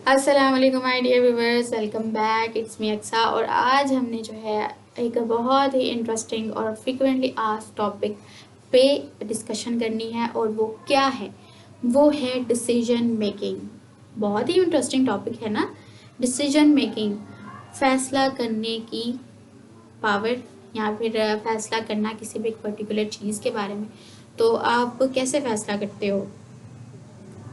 अस्सलाम वालेकुम my dear viewers, welcome back. It's me Aqsa. और आज हमने जो है एक बहुत ही इंटरेस्टिंग और फ्रिक्वेंटली आस्क्ड टॉपिक पे डिस्कशन करनी है, और वो क्या है? वो है डिसीजन मेकिंग। बहुत ही इंटरेस्टिंग टॉपिक है ना, डिसीजन मेकिंग। फैसला करने की पावर, या फिर फैसला करना किसी भी एक पर्टिकुलर चीज़ के बारे में। तो आप कैसे फैसला करते हो?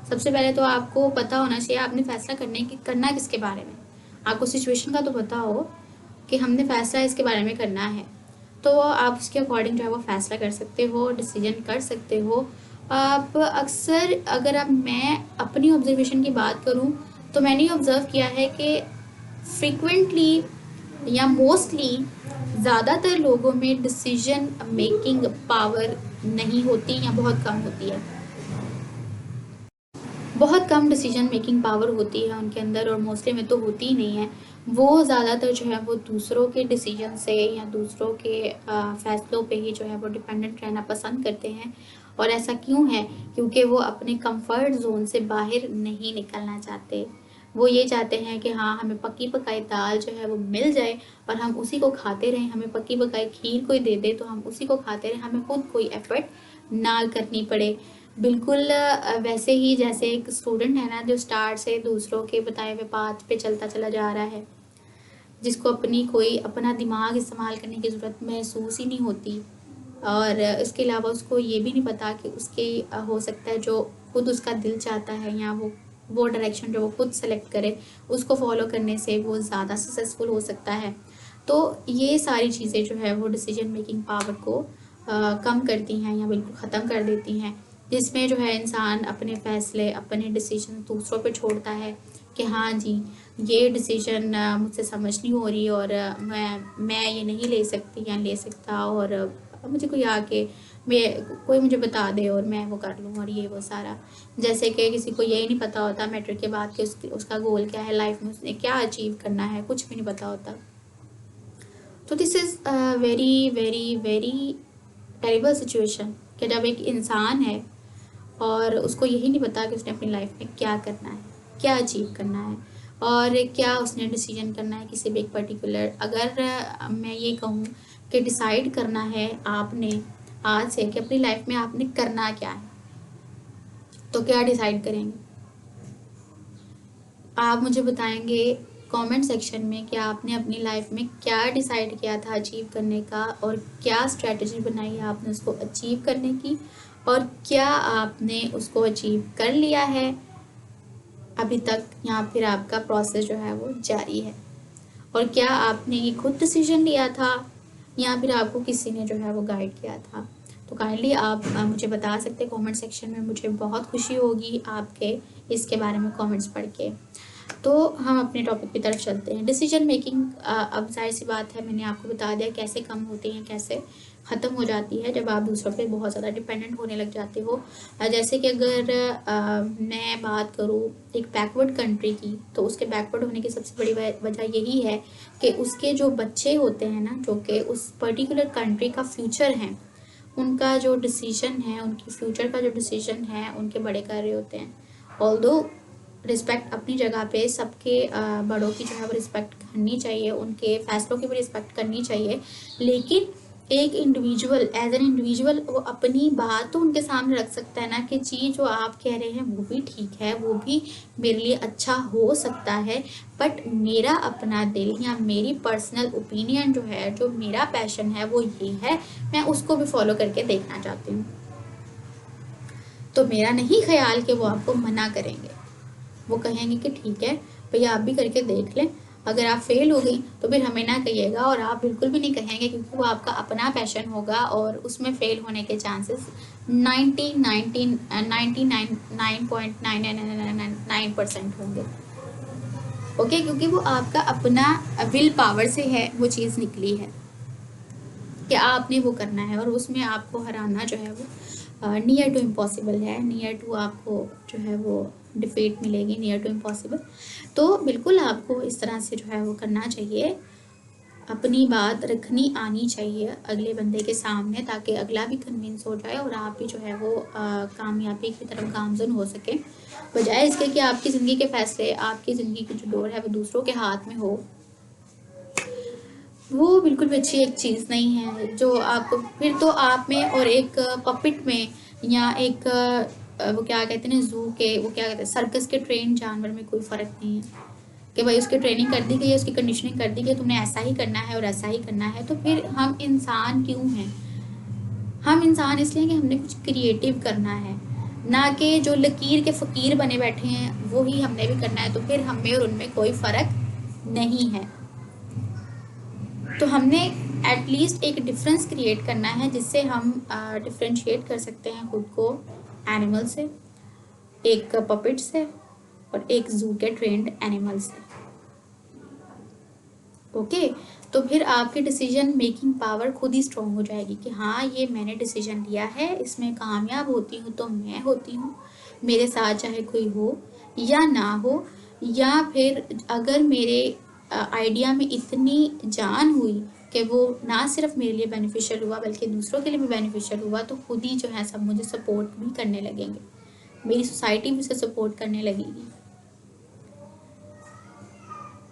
सबसे पहले तो आपको पता होना चाहिए आपने फैसला करना किसके बारे में। आपको सिचुएशन का तो पता हो कि हमने फैसला इसके बारे में करना है, तो आप उसके अकॉर्डिंग जो है वो फैसला कर सकते हो, डिसीजन कर सकते हो। आप अक्सर, अगर आप मैं अपनी ऑब्जर्वेशन की बात करूं, तो मैंने ऑब्ज़र्व किया है कि फ्रीक्वेंटली या मोस्टली ज़्यादातर लोगों में डिसीजन मेकिंग पावर नहीं होती या बहुत कम होती है। बहुत कम डिसीजन मेकिंग पावर होती है उनके अंदर, और मोस्टली में तो होती ही नहीं है। वो ज़्यादातर जो है वो दूसरों के डिसीजन से या दूसरों के फैसलों पे ही जो है वो डिपेंडेंट रहना पसंद करते हैं। और ऐसा क्यों है? क्योंकि वो अपने कंफर्ट जोन से बाहर नहीं निकलना चाहते। वो ये चाहते हैं कि हाँ, हमें पकी पकाई दाल जो है वो मिल जाए और हम उसी को खाते रहें। हमें पकी पकाई खीर कोई दे दे तो हम उसी को खाते रहें, हमें खुद कोई एफर्ट ना करनी पड़े। बिल्कुल वैसे ही जैसे एक स्टूडेंट है ना, जो स्टार्ट से दूसरों के बताए हुए पाथ पे चलता चला जा रहा है, जिसको अपना दिमाग इस्तेमाल करने की ज़रूरत महसूस ही नहीं होती। और इसके अलावा उसको ये भी नहीं पता कि उसके हो सकता है जो खुद उसका दिल चाहता है, या वो डायरेक्शन जो वो खुद सेलेक्ट करे, उसको फॉलो करने से वो ज़्यादा सक्सेसफुल हो सकता है। तो ये सारी चीज़ें जो है वो डिसीजन मेकिंग पावर को कम करती हैं या बिल्कुल ख़त्म कर देती हैं, जिसमें जो है इंसान अपने फ़ैसले, अपने डिसीजन दूसरों पे छोड़ता है कि हाँ जी, ये डिसीजन मुझसे समझ नहीं हो रही, और मैं ये नहीं ले सकती या ले सकता, और मुझे कोई आके मैं कोई मुझे बता दे और मैं वो कर लूँ, और ये वो सारा। जैसे कि किसी को यही नहीं पता होता मैट्रिक के बाद कि उसका गोल क्या है लाइफ में, उसने क्या अचीव करना है, कुछ भी नहीं पता होता। तो this is very very very terrible situation, कि जब एक इंसान है और उसको यही नहीं पता कि उसने अपनी लाइफ में क्या करना है, क्या अचीव करना है, और क्या उसने डिसीजन करना है किसी भी एक पर्टिकुलर। अगर मैं ये कहूँ कि डिसाइड करना है आपने आज से कि अपनी लाइफ में आपने करना क्या है, तो क्या डिसाइड करेंगे? आप मुझे बताएंगे कमेंट सेक्शन में कि आपने अपनी लाइफ में क्या डिसाइड किया था अचीव करने का, और क्या स्ट्रेटजी बनाई है आपने उसको अचीव करने की, और क्या आपने उसको अचीव कर लिया है अभी तक, या फिर आपका प्रोसेस जो है वो जारी है। और क्या आपने ये खुद डिसीजन लिया था, या फिर आपको किसी ने जो है वो गाइड किया था? तो काइंडली आप मुझे बता सकते हैं कमेंट सेक्शन में। मुझे बहुत खुशी होगी आपके इसके बारे में कमेंट्स पढ़ के। तो हम अपने टॉपिक की तरफ चलते हैं। डिसीजन मेकिंग, अब जाहिर सी बात है, मैंने आपको बता दिया कैसे कम होती हैं, कैसे ख़त्म हो जाती है जब आप दूसरों पे बहुत ज़्यादा डिपेंडेंट होने लग जाते हो। जैसे कि अगर मैं बात करूँ एक बैकवर्ड कंट्री की, तो उसके बैकवर्ड होने की सबसे बड़ी वजह यही है कि उसके जो बच्चे होते हैं ना, जो कि उस पर्टिकुलर कंट्री का फ्यूचर हैं, उनका जो डिसीजन है, उनकी फ्यूचर का जो डिसीजन है, उनके बड़े कर रहे होते हैं। ऑल्दो रिस्पेक्ट अपनी जगह पे, सबके बड़ों की जो है वो रिस्पेक्ट करनी चाहिए, उनके फैसलों की भी रिस्पेक्ट करनी चाहिए, लेकिन एक इंडिविजुअल, एज एन इंडिविजुअल, वो अपनी बात तो उनके सामने रख सकता है ना, कि जी जो आप कह रहे हैं वो भी ठीक है, वो भी मेरे लिए अच्छा हो सकता है, बट मेरा अपना दिल या मेरी पर्सनल ओपिनियन जो है, जो मेरा पैशन है वो ये है, मैं उसको भी फॉलो करके देखना चाहती हूँ। तो मेरा नहीं ख्याल कि वो आपको मना करेंगे। वो कहेंगे कि ठीक है भैया, आप भी करके देख लें, अगर आप फेल हो गई तो फिर हमें ना कहिएगा, और आप बिल्कुल भी नहीं कहेंगे, क्योंकि वो आपका अपना पैशन होगा, और उसमें फेल होने के चांसेस 99.99999% होंगे। ओके, क्योंकि वो आपका अपना विल पावर से है वो चीज़ निकली है कि आपने वो करना है, और उसमें आपको हराना जो है वो नियर टू इम्पॉसिबल है। नियर टू आपको जो है वो डिफीट मिलेगी, नियर टू इम्पॉसिबल। तो बिल्कुल आपको इस तरह से जो है वो करना चाहिए। अपनी बात रखनी आनी चाहिए अगले बंदे के सामने, ताकि अगला भी कन्विंस हो जाए और आप भी जो है वो कामयाबी की तरफ गामजन हो सके, बजाय इसके कि आपकी ज़िंदगी के फैसले, आपकी ज़िंदगी की जो डोर है वो दूसरों के हाथ में हो। वो बिल्कुल भी अच्छी एक चीज़ नहीं है, जो आपको फिर तो आप में और एक पपिट में, या एक वो क्या कहते हैं ना, ज़ू के, वो क्या कहते हैं, सर्कस के ट्रेन जानवर में कोई फ़र्क नहीं है कि भाई उसकी ट्रेनिंग कर दी गई है, उसकी कंडीशनिंग कर दी गई, तुमने ऐसा ही करना है और ऐसा ही करना है। तो फिर हम इंसान क्यों हैं? हम इंसान इसलिए कि हमने कुछ क्रिएटिव करना है, ना कि जो लकीर के फ़कीर बने बैठे हैं वो ही हमने भी करना है। तो फिर हम में और उनमें कोई फ़र्क नहीं है। तो हमने एटलीस्ट एक डिफरेंस क्रिएट करना है, जिससे हम डिफ्रेंशिएट कर सकते हैं खुद को एनिमल से, एक पपेट से और एक ज़ू के ट्रेंड एनिमल से। ओके, तो फिर आपकी डिसीजन मेकिंग पावर खुद ही स्ट्रॉन्ग हो जाएगी कि हाँ, ये मैंने डिसीजन लिया है, इसमें कामयाब होती हूँ तो मैं होती हूँ, मेरे साथ चाहे कोई हो या ना हो, या फिर अगर मेरे आइडिया में इतनी जान हुई कि वो ना सिर्फ मेरे लिए बेनिफिशियल हुआ बल्कि दूसरों के लिए भी बेनिफिशियल हुआ, तो खुद ही जो है सब मुझे सपोर्ट भी करने लगेंगे, मेरी सोसाइटी भी उसे सपोर्ट करने लगेगी।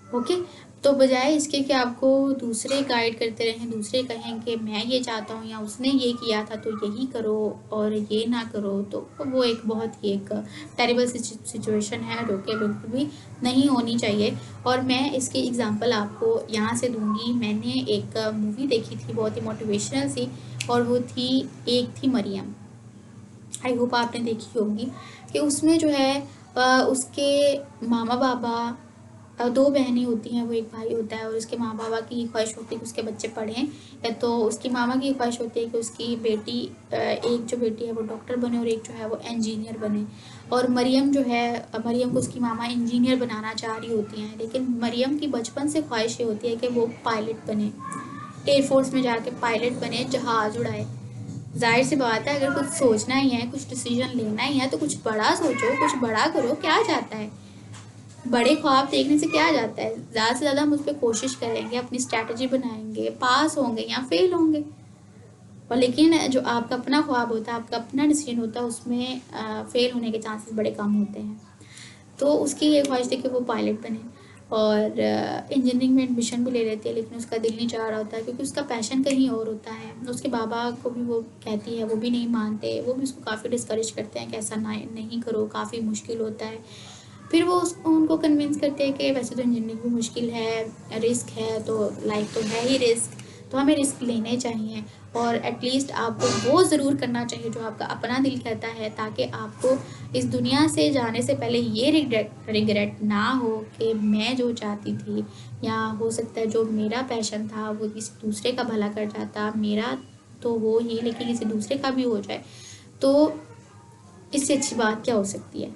ओके, तो बजाय इसके कि आपको दूसरे गाइड करते रहें, दूसरे कहें कि मैं ये चाहता हूँ या उसने ये किया था तो यही करो और ये ना करो, तो वो एक बहुत ही एक टेरिबल सिचुएशन है जो कि बिल्कुल भी नहीं होनी चाहिए। और मैं इसकी एग्जांपल आपको यहाँ से दूंगी। मैंने एक मूवी देखी थी बहुत ही मोटिवेशनल सी, और वो थी, एक थी मरियम, आई होप आपने देखी होगी, कि उसमें जो है उसके मामा बाबा, दो बहनें होती हैं, वो एक भाई होता है, और उसके माँ बाबा की ख्वाहिश होती है कि उसके बच्चे पढ़ें, या तो उसकी मामा की ख्वाहिश होती है कि उसकी बेटी, एक जो बेटी है वो डॉक्टर बने और एक जो है वो इंजीनियर बने। और मरियम जो है, मरियम को उसकी मामा इंजीनियर बनाना चाह रही होती हैं, लेकिन मरियम की बचपन से ख्वाहिश ये होती है कि वो पायलट बने, एयरफोर्स में जाके पायलट बने, जहाज़ उड़ाए। जाहिर सी बात है, अगर कुछ सोचना ही है, कुछ डिसीजन लेना ही है, तो कुछ बड़ा सोचो, कुछ बड़ा करो, क्या जाता है? बड़े ख्वाब देखने से क्या जाता है? ज़्यादा से ज़्यादा हम उस पर कोशिश करेंगे, अपनी स्ट्रैटेजी बनाएंगे, पास होंगे या फेल होंगे। और लेकिन जो आपका अपना ख्वाब होता है, आपका अपना डिसीजन होता है, उसमें फेल होने के चांसेस बड़े कम होते हैं। तो उसकी ये ख्वाहिश थी कि वो पायलट बने, और इंजीनियरिंग में एडमिशन भी ले लेती है, लेकिन उसका दिल नहीं चाह रहा होता है क्योंकि उसका पैशन कहीं और होता है। उसके बाबा को भी वो कहती है, वो भी नहीं मानते, वो भी उसको काफ़ी डिस्करेज करते हैं कि ऐसा ना नहीं करो, काफ़ी मुश्किल होता है। फिर वो उसको उनको कन्विंस करते हैं कि वैसे तो इंजीनियरिंग भी मुश्किल है, रिस्क है, तो लाइफ तो है ही रिस्क, तो हमें रिस्क लेने चाहिए, और एटलीस्ट आपको वो ज़रूर करना चाहिए जो आपका अपना दिल कहता है, ताकि आपको इस दुनिया से जाने से पहले ये रिग्रेट ना हो कि मैं जो चाहती थी, या हो सकता है जो मेरा पैशन था वो किसी दूसरे का भला कर जाता, मेरा तो हो ही लेकिन किसी दूसरे का भी हो जाए। तो इससे अच्छी बात क्या हो सकती है?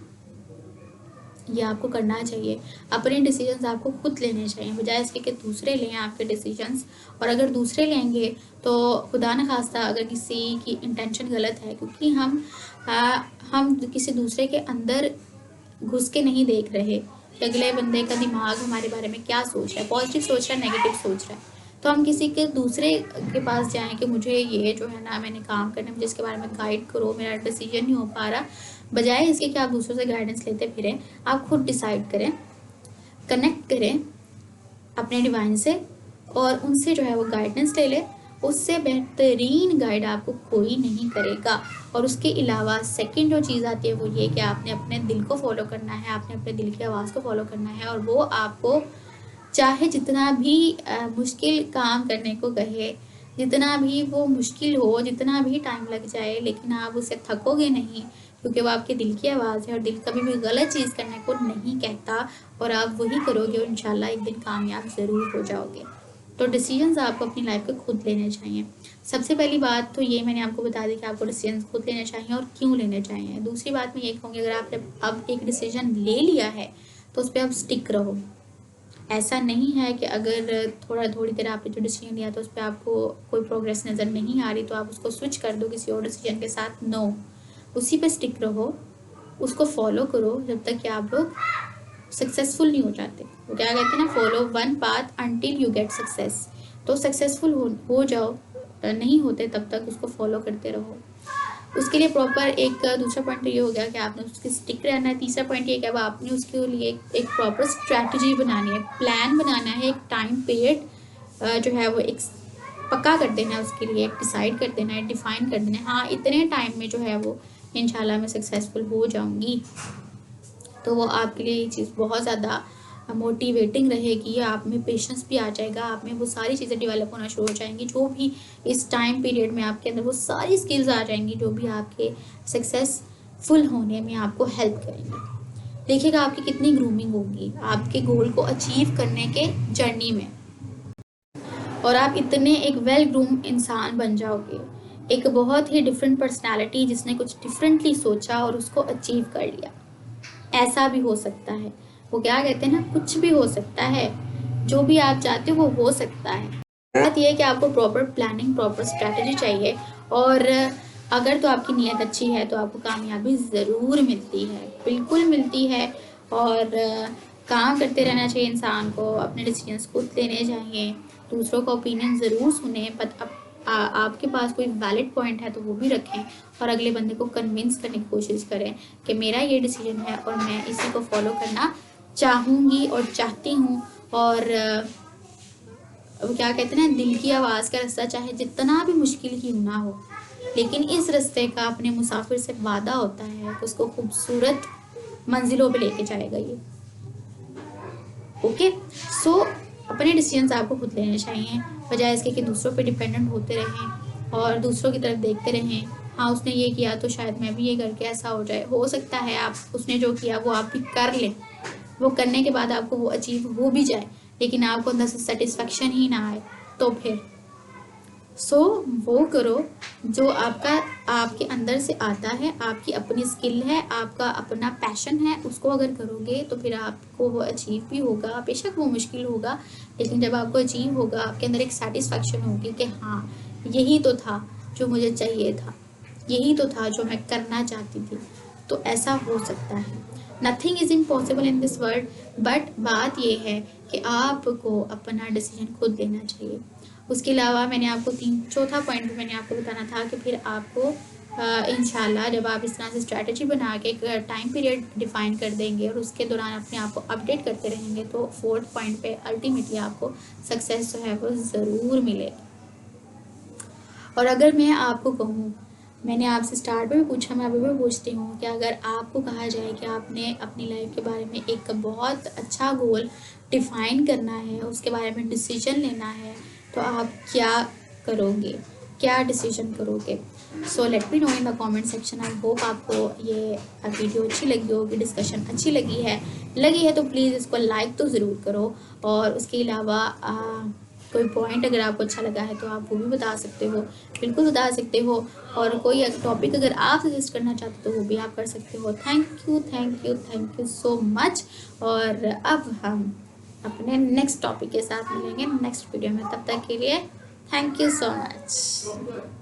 ये आपको करना चाहिए। अपने डिसीजंस आपको खुद लेने चाहिए, बजाय इसके कि दूसरे लें आपके डिसीजंस। और अगर दूसरे लेंगे तो खुदा न खास्ता अगर किसी की इंटेंशन गलत है, क्योंकि हम किसी दूसरे के अंदर घुस के नहीं देख रहे कि अगले बंदे का दिमाग हमारे बारे में क्या सोच रहा है, पॉजिटिव सोच रहा है, नेगेटिव सोच रहा है। तो हम किसी के दूसरे के पास जाएं कि मुझे ये जो है ना, मैंने काम करना है, मुझे इसके बारे में गाइड करो, मेरा डिसीजन नहीं हो पा रहा, बजाय इसके कि आप दूसरों से गाइडेंस लेते फिरें, आप खुद डिसाइड करें, कनेक्ट करें अपने डिवाइन से, और उनसे जो है वो गाइडेंस ले ले। उससे बेहतरीन गाइड आपको कोई नहीं करेगा। और उसके अलावा सेकंड जो चीज़ आती है वो ये कि आपने अपने दिल को फॉलो करना है, आपने अपने दिल की आवाज़ को फॉलो करना है, और वो आपको चाहे जितना भी मुश्किल काम करने को कहे, जितना भी वो मुश्किल हो, जितना भी टाइम लग जाए, लेकिन आप उससे थकोगे नहीं, क्योंकि वो आपके दिल की आवाज़ है, और दिल कभी भी गलत चीज़ करने को नहीं कहता, और आप वही करोगे और इंशाल्लाह एक दिन कामयाब ज़रूर हो जाओगे। तो डिसीजंस आपको अपनी लाइफ के खुद लेने चाहिए। सबसे पहली बात तो ये मैंने आपको बता दी कि आपको डिसीजंस खुद लेने चाहिए और क्यों लेने चाहिए। दूसरी बात मैं ये कहूँगी, अगर आपने अब एक डिसीजन ले लिया है तो उस पर आप स्टिक रहो। ऐसा नहीं है कि अगर थोड़ी देर आपने जो डिसीजन लिया तो उस पर आपको कोई प्रोग्रेस नज़र नहीं आ रही तो आप उसको स्विच कर दो किसी और डिसीजन के साथ। नो, उसी पे स्टिक रहो, उसको फॉलो करो जब तक कि आप लोग सक्सेसफुल नहीं हो जाते। वो क्या कहते हैं ना, follow one path until you get success. तो सक्सेसफुल हो जाओ, नहीं होते तब तक उसको फॉलो करते रहो। उसके लिए प्रॉपर एक दूसरा पॉइंट ये हो गया कि आपने उसके स्टिक रहना है। तीसरा पॉइंट ये कि अब आपने उसके लिए एक प्रॉपर स्ट्रैटेजी बनानी है, प्लान बनाना है, एक टाइम पीरियड जो है वो एक पक्का कर देना है, उसके लिए डिसाइड कर देना है, डिफाइन कर देना है। हाँ, इतने टाइम में जो है वो इंशाल्लाह मैं सक्सेसफुल हो जाऊंगी। तो वो आपके लिए ये चीज़ बहुत ज़्यादा मोटिवेटिंग रहेगी, आप में पेशेंस भी आ जाएगा, आप में वो सारी चीज़ें डेवलप होना शुरू हो जाएंगी जो भी इस टाइम पीरियड में आपके अंदर वो सारी स्किल्स आ जाएंगी जो भी आपके सक्सेसफुल होने में आपको हेल्प करेंगे। देखिएगा आपकी कितनी ग्रूमिंग होगी आपके गोल को अचीव करने के जर्नी में, और आप इतने एक वेल ग्रूम इंसान बन जाओगे, एक बहुत ही डिफरेंट पर्सनालिटी जिसने कुछ डिफरेंटली सोचा और उसको अचीव कर लिया। ऐसा भी हो सकता है, वो क्या कहते हैं ना, कुछ भी हो सकता है, जो भी आप चाहते हो वो हो सकता है। बात यह है कि आपको प्रॉपर प्लानिंग, प्रॉपर स्ट्रैटेजी चाहिए, और अगर तो आपकी नीयत अच्छी है तो आपको कामयाबी ज़रूर मिलती है, बिल्कुल मिलती है। और काम करते रहना चाहिए इंसान को, अपने डिसीजंस खुद लेने चाहिए, दूसरों का ओपिनियन ज़रूर सुने, बट आपके पास कोई वैलिड पॉइंट है तो वो भी रखें, और अगले बंदे को कन्विंस करने की कोशिश करें कि मेरा ये डिसीजन है और मैं इसी को फॉलो करना चाहूँगी और चाहती हूँ। और वो क्या कहते हैं ना, दिल की आवाज़ का रास्ता चाहे जितना भी मुश्किल क्यों ना हो, लेकिन इस रास्ते का अपने मुसाफिर से वादा होता है कि उसको खूबसूरत मंजिलों पे लेके जाएगा ये। ओके, सो अपने डिसीजंस आपको खुद लेने चाहिए, बजाय इसके कि दूसरों पे डिपेंडेंट होते रहें और दूसरों की तरफ देखते रहें। हाँ, उसने ये किया तो शायद मैं भी ये करके ऐसा हो जाए। हो सकता है आप उसने जो किया वो आप भी कर लें, वो करने के बाद आपको वो अचीव हो भी जाए, लेकिन आपको अंदर से सेटिस्फेक्शन ही ना आए, तो फिर वो करो जो आपका आपके अंदर से आता है, आपकी अपनी स्किल है, आपका अपना पैशन है, उसको अगर करोगे तो फिर आपको वो अचीव भी होगा। बेशक वो मुश्किल होगा, लेकिन जब आपको अचीव होगा आपके अंदर एक सेटिस्फेक्शन होगी कि हाँ, यही तो था जो मुझे चाहिए था, यही तो था जो मैं करना चाहती थी। तो ऐसा हो सकता है। Nothing is impossible in this world, but बात यह है कि आपको अपना डिसीजन खुद लेना चाहिए। उसके अलावा मैंने आपको चौथा पॉइंट भी मैंने आपको बताना था कि फिर आपको इंशाल्लाह जब आप इस तरह से स्ट्रैटेजी बना के एक टाइम पीरियड डिफाइन कर देंगे और उसके दौरान अपने आप को अपडेट करते रहेंगे, तो फोर्थ पॉइंट पे अल्टीमेटली आपको सक्सेस जो है वो ज़रूर मिलेगी। और अगर मैं आपको कहूँ, मैंने आपसे स्टार्ट में भी पूछा, मैं अभी भी पूछती हूँ कि अगर आपको कहा जाए कि आपने अपनी लाइफ के बारे में एक बहुत अच्छा गोल डिफाइन करना है, उसके बारे में डिसीजन लेना है, तो आप क्या करोगे, क्या डिसीजन करोगे? So let me know in the comment section. I hope आपको ये वीडियो अच्छी लगी होगी, डिस्कशन अच्छी लगी है तो प्लीज़ इसको लाइक तो ज़रूर करो। और उसके अलावा कोई पॉइंट अगर आपको अच्छा लगा है तो आप वो भी बता सकते हो, बिल्कुल बता सकते हो। और कोई टॉपिक अगर आप सजेस्ट करना चाहते हो तो वो भी आप कर सकते हो। Thank you so much. और अब हम अपने नेक्स्ट टॉपिक के साथ मिलेंगे नेक्स्ट वीडियो में, तब तक के लिए थैंक यू सो मच।